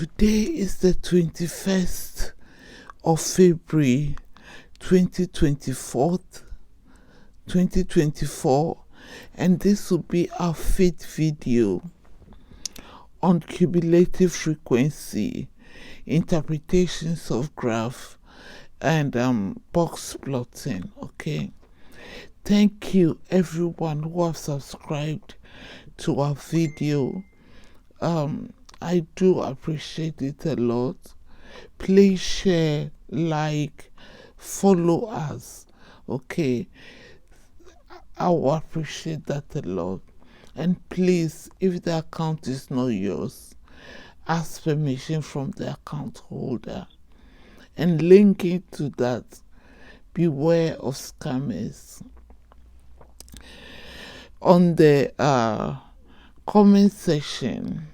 Today is the 21st of February 2024, and this will be our fifth video on cumulative frequency, interpretations of graph, and box plotting. Okay, thank you everyone who have subscribed to our video. I do appreciate it a lot. Please share, like, follow us. Okay, I will appreciate that a lot. And please, if the account is not yours, ask permission from the account holder. And linking to that, beware of scammers. On the comment section,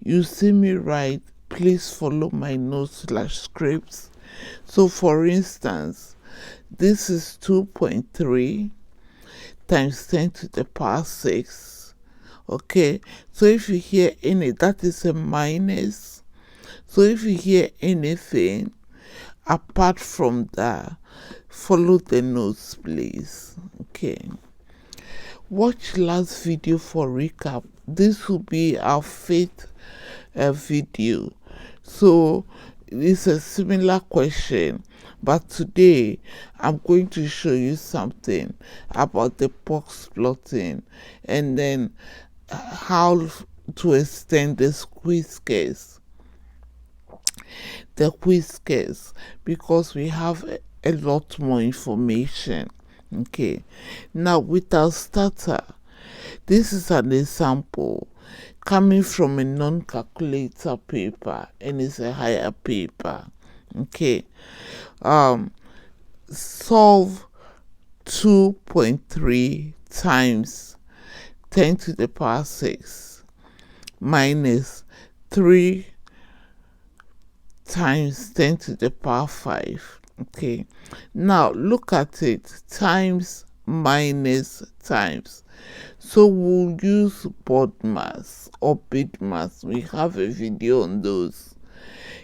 you see me write, please follow my notes/scripts. So for instance, this is 2.3 times 10 to the power 6. Okay, so if you hear any, that is a minus. So if you hear anything apart from that, follow the notes, please. Okay, watch last video for recap. This will be our fifth video, so it's a similar question, but today I'm going to show you something about the box plotting and then how to extend the quiz case, because we have a lot more information. Okay, now with our starter, this is an example coming from a non-calculator paper, and it's a higher paper. Okay, solve 2.3 times 10 to the power 6 minus 3 times 10 to the power 5. Okay, now look at it, times minus times. So we'll use board mass or bit mass. We have a video on those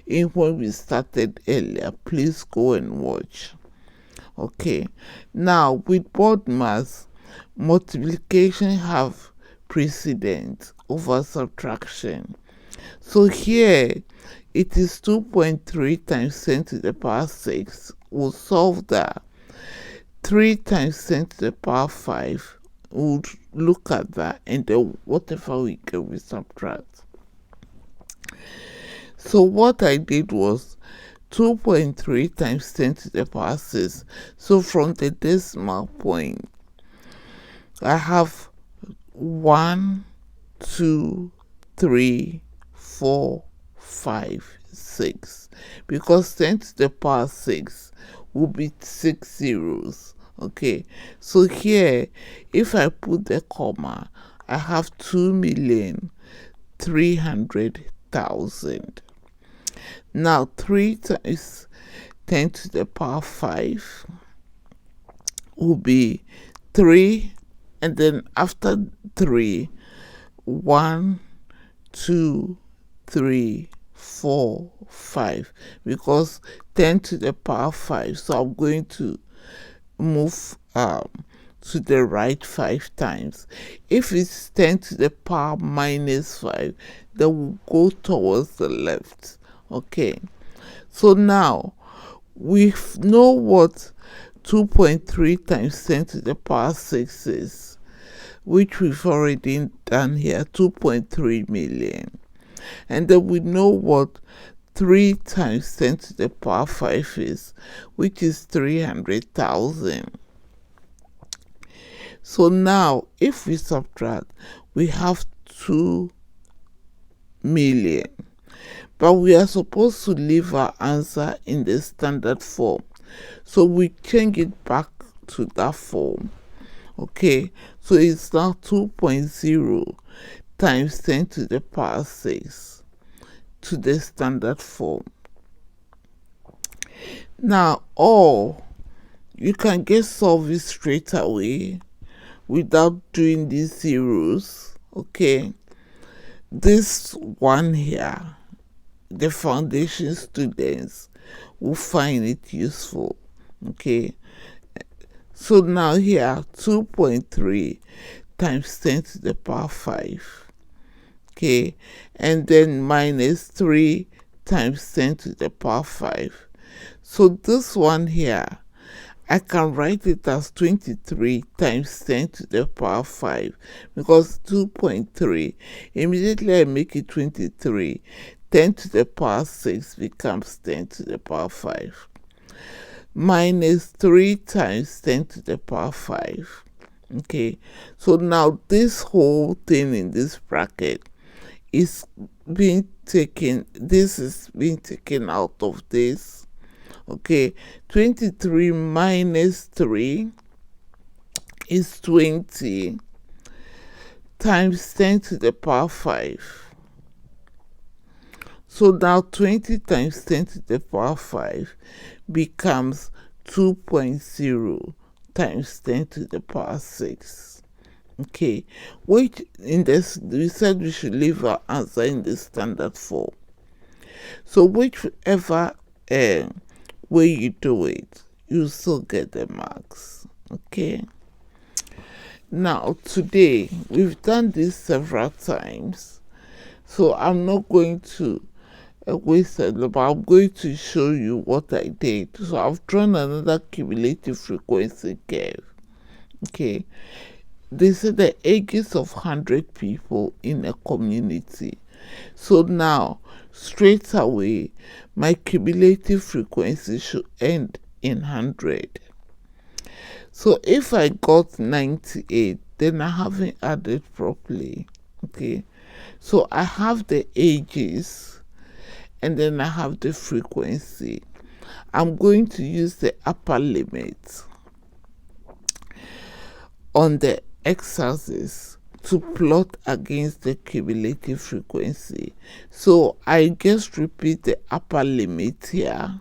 in when we started earlier. Please go and watch. Okay, now with board mass, multiplication have precedence over subtraction. So here it is 2.3 times 10 to the power 6. We'll solve that. 3 times 10 to the power 5. We'll look at that, and then whatever we get, we subtract. So what I did was 2.3 times 10 to the power 6. So from the decimal point, I have 1, 2, 3, 4, 5, 6. Because 10 to the power 6 will be 6 zeros. Okay, so here, if I put the comma, I have 2,300,000. Now 3 times 10 to the power 5 will be 3, and then after 3, 1, 2, 3, 4, 5, because 10 to the power 5. So I'm going to move to the right 5 times. If it's 10 to the power minus 5, then we'll go towards the left. Okay, so now we know what 2.3 times 10 to the power 6 is, which we've already done here, 2.3 million. And then we know what 3 times 10 to the power 5 is, which is 300,000. So now if we subtract, we have 2 million. But we are supposed to leave our answer in the standard form. So we change it back to that form. Okay, so it's now 2.0 times 10 to the power 6 to the standard form. Now, you can get solve it straight away without doing these zeros. Okay, this one here the foundation students will find it useful. Okay, so now here 2.3 times 10 to the power 5. Okay, and then minus 3 times 10 to the power 5. So this one here, I can write it as 23 times 10 to the power 5 because 2.3, immediately I make it 23. 10 to the power 6 becomes 10 to the power 5. Minus 3 times 10 to the power 5. Okay, so now this whole thing in this bracket is being taken, this is being taken out of this. Okay, 23 minus 3 is 20 times 10 to the power 5. So now 20 times 10 to the power 5 becomes 2.0 times 10 to the power 6. Okay, which in this, we said we should leave our answer in the standard form. So whichever way you do it, you still get the marks. Okay, now today we've done this several times, so I'm not going to waste a lot, but I'm going to show you what I did. So I've drawn another cumulative frequency curve. Okay, they said the ages of 100 people in a community. So now, straight away, my cumulative frequency should end in 100. So if I got 98, then I haven't added properly. Okay, so I have the ages and then I have the frequency. I'm going to use the upper limit on the x-axis to plot against the cumulative frequency. So I just repeat the upper limit here.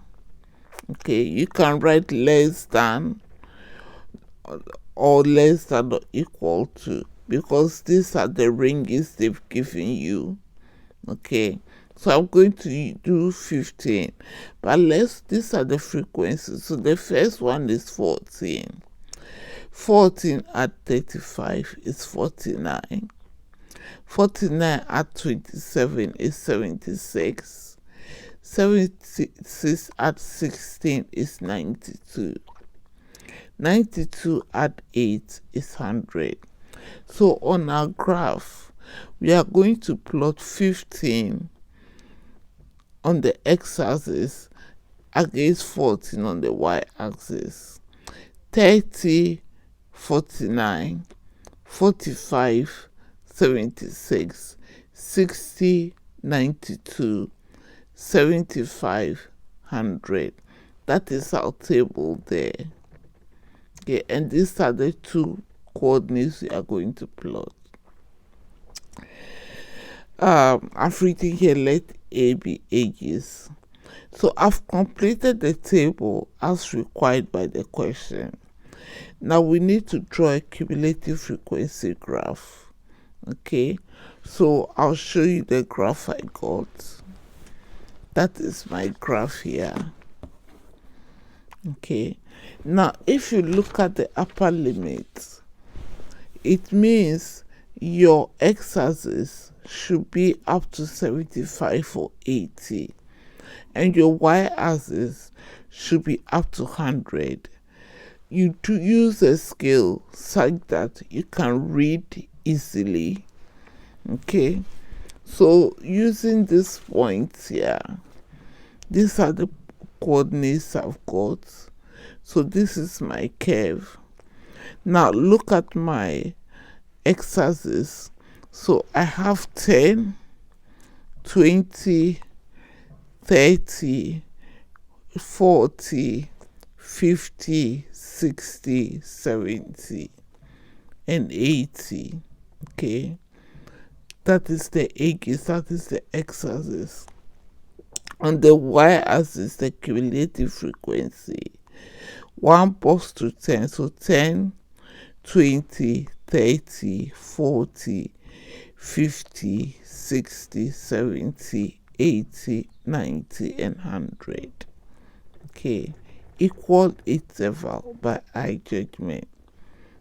Okay, you can write less than or less than or equal to, because these are the ranges they've given you. Okay, so I'm going to do 15, but these are the frequencies. So the first one is 14. 14 at 35 is 49. 49 at 27 is 76. 76 at 16 is 92. 92 at 8 is 100. So on our graph, we are going to plot 15 on the x-axis against 14 on the y-axis. 30, 49, 45, 76, 60, 92, 75, 100. That is our table there. Okay, and these are the two coordinates we are going to plot. I've written here, let A be ages. So I've completed the table as required by the question. Now we need to draw a cumulative frequency graph. Okay, so I'll show you the graph I got. That is my graph here. Okay, now if you look at the upper limit, it means your x-axis should be up to 75 or 80, and your y-axis should be up to 100. You to use a scale such that you can read easily. Okay, so using this point here, these are the coordinates I've got. So this is my curve. Now look at my x-axis. So I have 10, 20, 30, 40, 50, 60, 70, and 80. Okay, that is the ages, that is the x-axis. On the y-axis, the cumulative frequency. 1 pops to 10, so 10, 20, 30, 40, 50, 60, 70, 80, 90, and 100. Okay, equal interval by eye judgment.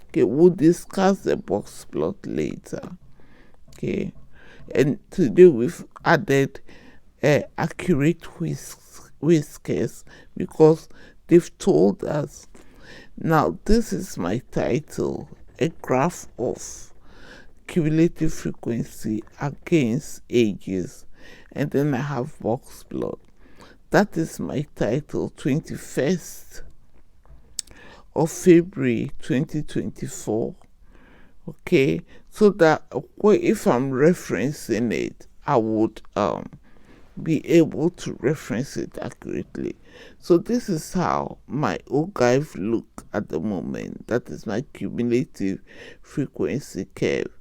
Okay, we'll discuss the box plot later. Okay, and today we've added accurate whiskers because they've told us. Now, this is my title, a graph of cumulative frequency against ages, and then I have box plot. That is my title, 21st of February 2024. Okay, so that if I'm referencing it, I would be able to reference it accurately. So this is how my ogive look at the moment. That is my cumulative frequency curve,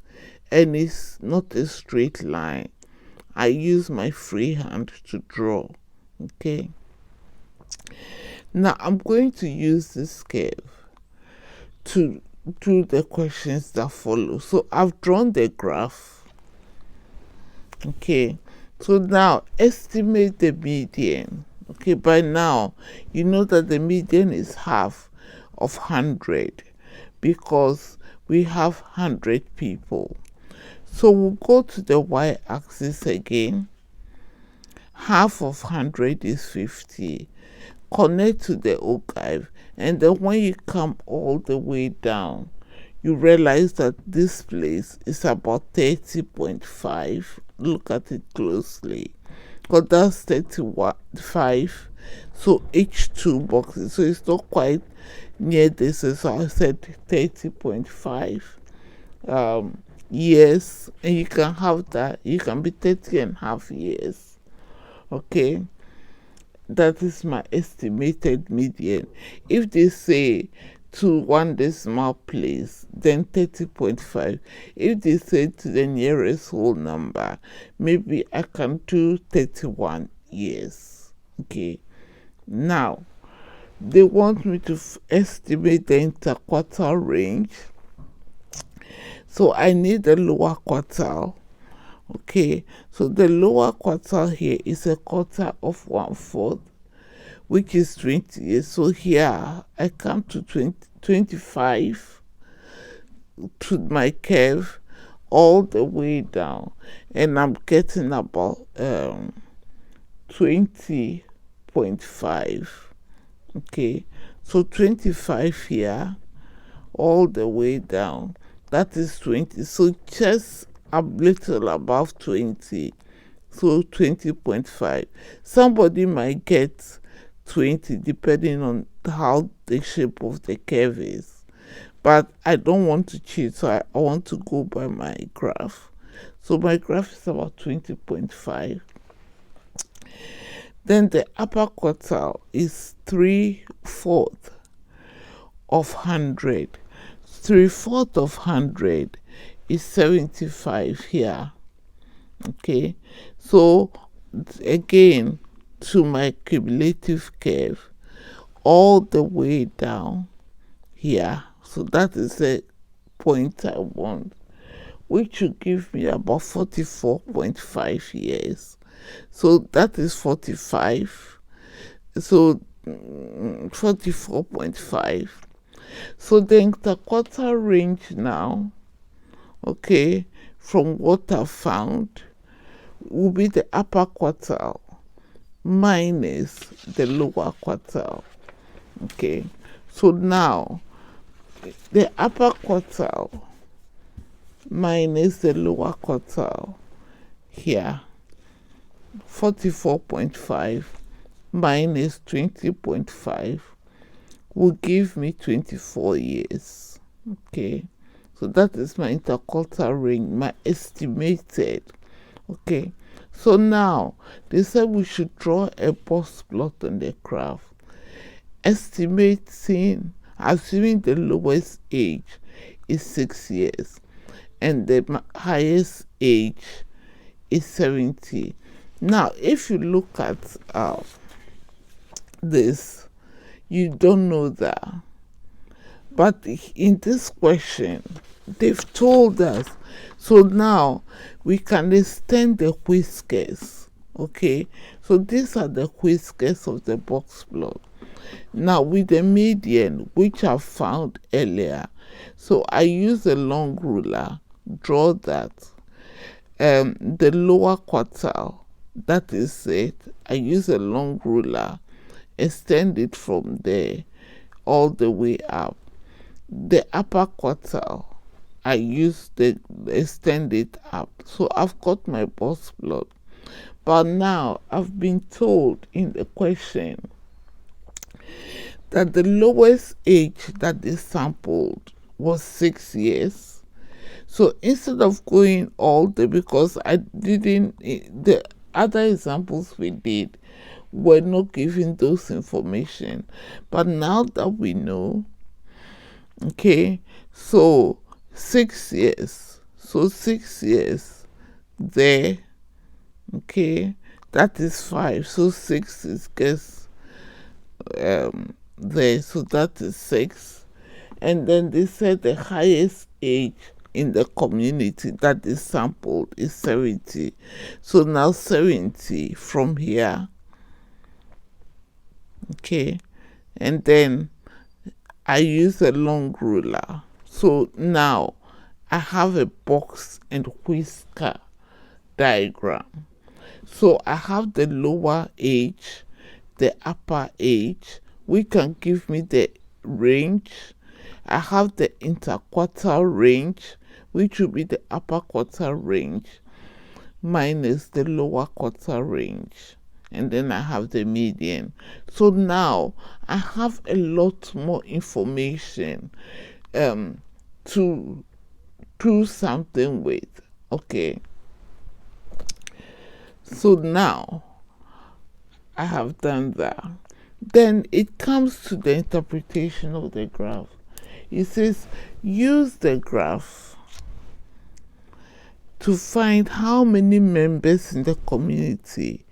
and it's not a straight line. I use my free hand to draw. Okay, now I'm going to use this curve to do the questions that follow. So I've drawn the graph. Okay, so now estimate the median. Okay, by now you know that the median is half of 100 because we have 100 people. So we'll go to the y-axis again. Half of 100 is 50. Connect to the ogive, and then when you come all the way down, you realize that this place is about 30.5. Look at it closely, because that's 35. So H2 boxes, so it's not quite near this. So I said 30.5 years, and you can have that. You can be 30.5 years. Okay, that is my estimated median. If they say to one decimal place, then 30.5. If they say to the nearest whole number, maybe I can do 31 years. Okay, now they want me to estimate the interquartile range. So I need the lower quartile. Okay, so the lower quartile here is a quarter of 1/4, which is 20 years. So here I come to 25 to my curve all the way down, and I'm getting about 20.5. Okay, so 25 here all the way down, that is 20. So just a little above 20, so 20.5. Somebody might get 20 depending on how the shape of the curve is, but I don't want to cheat, so I want to go by my graph. So my graph is about 20.5. Then the upper quartile is 3/4 of 100. 3/4 of 100 is 75 here. Okay, so again to my cumulative curve all the way down here. So that is the point I want, which will give me about 44.5 years. So that is 45. So 44.5. So the interquartile range now, okay, from what I found, will be the upper quartile minus the lower quartile. Okay, so now the upper quartile minus the lower quartile here, 44.5 minus 20.5 will give me 24 years. Okay, so that is my interquartile range, my estimated. Okay, so now they said we should draw a box plot on the graph, estimating, assuming the lowest age is 6 years and the highest age is 70. Now, if you look at this, you don't know that. But in this question, they've told us. So now we can extend the whiskers. Okay, so these are the whiskers of the box plot. Now with the median, which I found earlier, so I use a long ruler, draw that. The lower quartile, that is it. I use a long ruler, extend it from there all the way up. The upper quartile, I use the extend it up. So I've got my box plot. But now I've been told in the question that the lowest age that they sampled was 6 years. So instead of going all the, because I didn't, the other examples we did were not giving those information. But now that we know, okay, so 6 years, so 6 years there, okay, that is 5, so 6 is guess there, so that is 6. And then they said the highest age in the community that is sampled is 70. So now 70 from here, okay, and then I use a long ruler. So now I have a box and whisker diagram. So I have the lower age, the upper age, which can give me the range. I have the interquartile range, which will be the upper quartile range, minus the lower quartile range. And then I have the median. So now I have a lot more information to do something with. Okay. So now I have done that. Then it comes to the interpretation of the graph. It says use the graph to find how many members in the community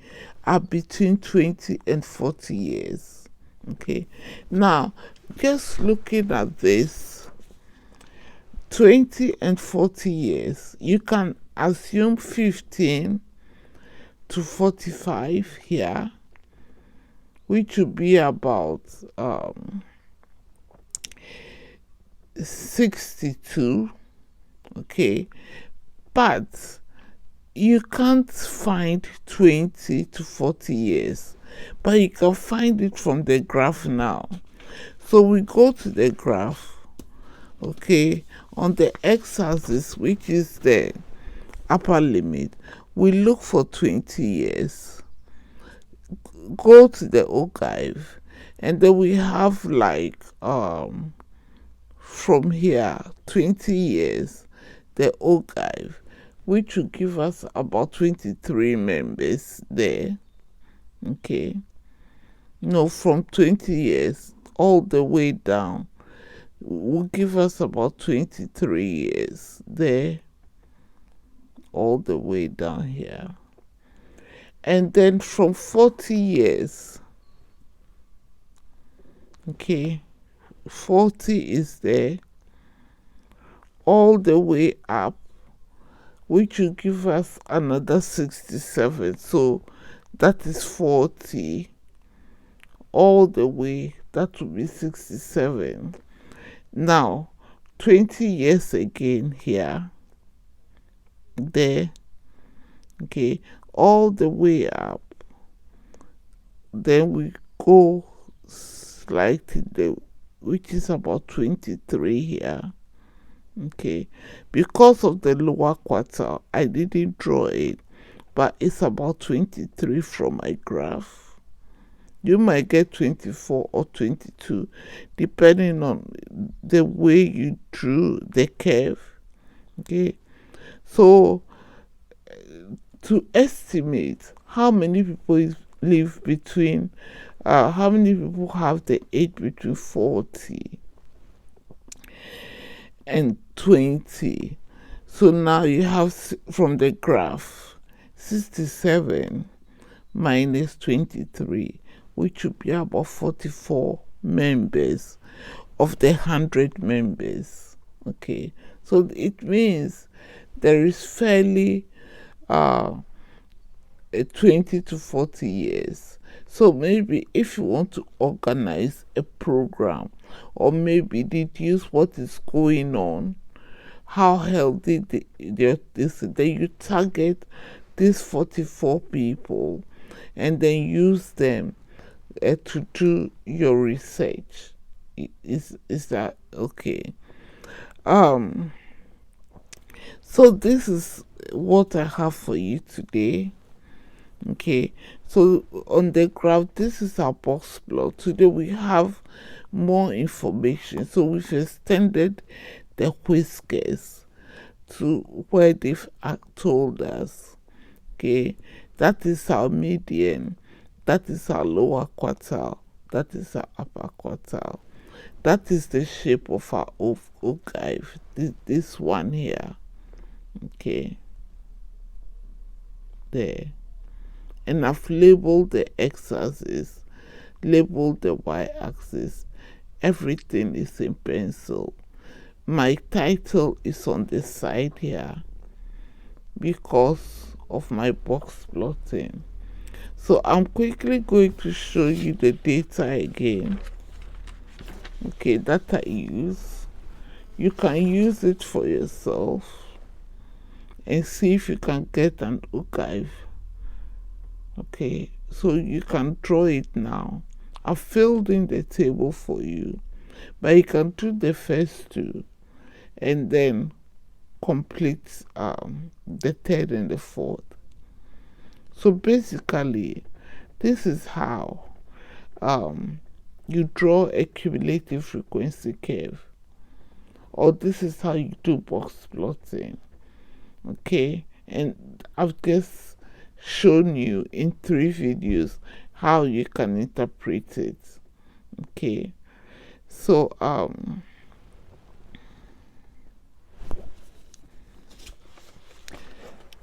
are between 20 and 40 years. Okay, now just looking at this, 20 and 40 years, you can assume 15 to 45 here, which would be about 62. Okay, but you can't find 20 to 40 years, but you can find it from the graph now. So we go to the graph, okay, on the x-axis, which is the upper limit, we look for 20 years, go to the ogive, and then we have like from here 20 years, the ogive, which will give us about 23 members there. Okay, no, from 20 years all the way down will give us about 23 years there, all the way down here. And then from 40 years, okay, 40 is there, all the way up, which will give us another 67. So that is 40 all the way, that will be 67. Now 20 years again here, there, okay, all the way up, then we go slightly there, which is about 23 here. Okay, because of the lower quartile I didn't draw it, but it's about 23 from my graph. You might get 24 or 22 depending on the way you drew the curve. Okay, so to estimate how many people live between how many people have the age between 40 and 20. So now you have from the graph 67 minus 23, which would be about 44 members of the 100 members. Okay, so it means there is fairly 20 to 40 years. So maybe if you want to organize a program or maybe deduce what is going on, how healthy this, then you target these 44 people and then use them to do your research. Is that okay? So this is what I have for you today. Okay, so on the graph, this is our box plot. Today we have more information. So we've extended the whiskers to where they've told us. Okay, that is our median, that is our lower quartile, that is our upper quartile. That is the shape of our ogive, this one here. Okay, there. And I've labeled the x-axis, labeled the y-axis. Everything is in pencil. My title is on the side here because of my box plotting. So I'm quickly going to show you the data again. Okay, that I use. You can use it for yourself and see if you can get an ogive. Okay, so you can draw it now. I've filled in the table for you, but you can do the first two and then complete the third and the fourth. So basically, this is how you draw a cumulative frequency curve, or this is how you do box plotting. Okay, and I've just shown you in 3 videos how you can interpret it. Okay, so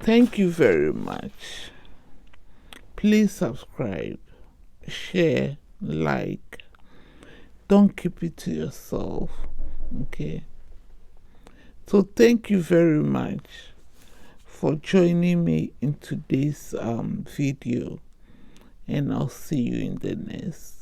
thank you very much. Please subscribe, share, like. Don't keep it to yourself. Okay, so thank you very much for joining me in today's video, and I'll see you in the next.